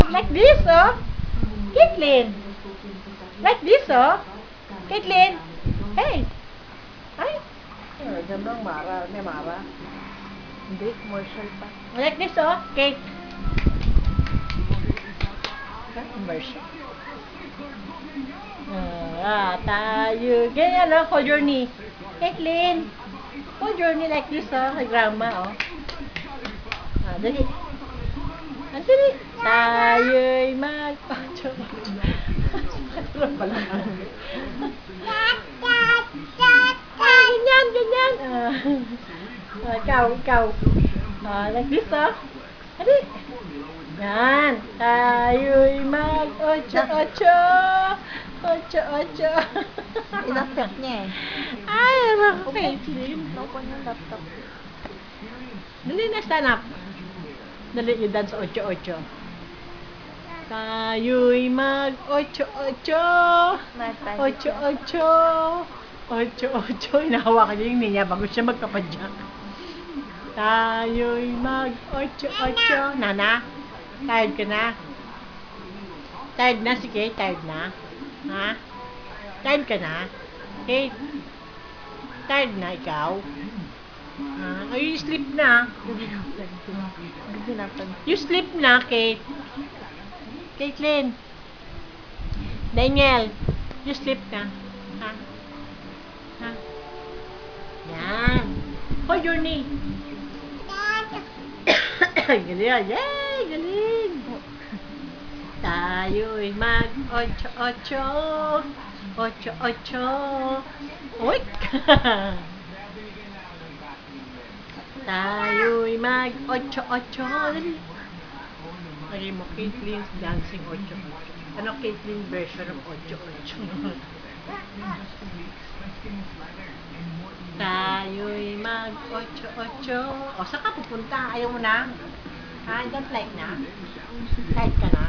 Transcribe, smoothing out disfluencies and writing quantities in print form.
Like this, oh. Caitlin. Like this, oh. Caitlin. Hey. Ay. Gandang Mara. May Mara. Hindi, commercial pa. Like this, oh. Cake. Commercial. Tayo. Ganyan, oh. Hold your knee. Caitlin. Hold your knee like this, oh. Kay grandma, oh. Dali. Dali. Tayo'y mag-ocho. Ganyan, ganyan. Ikaw. Like this, oh. Dali. Yan. Tayo'y mag-ocho-ocho. Ocho-ocho. Inapit niya eh. Ay, okay. Open yung laptop. Dali na, stand up. Dali, you dance ocho-ocho. Tayo'y mag-ocho-ocho. Ocho-ocho. Ocho-ocho. Inahawakan niya yung niya bago siya magkapadyak. Tayo'y mag-ocho-ocho. Nana, tired ka na? Tired na si Kate? Tired na? Ha? Tired ka na? Kate? Tired na ikaw? Ay, you sleep na. You sleep na, Kate. Caitlin. Daniel, you sleep na. Ha? Ha? Yan. Hold your knee. Galing. Yay! Galing. Tayo'y mag-ocho-ocho. Ocho-ocho. Uy! Tayo'y mag-ocho-ocho. Lagi mo, Caitlin's dancing ocho-ocho. Ano Caitlin version ng ocho-ocho? Tayo'y mag-ocho-ocho. O, saan ka pupunta? Ayaw mo na? I don't like na? Tired ka na?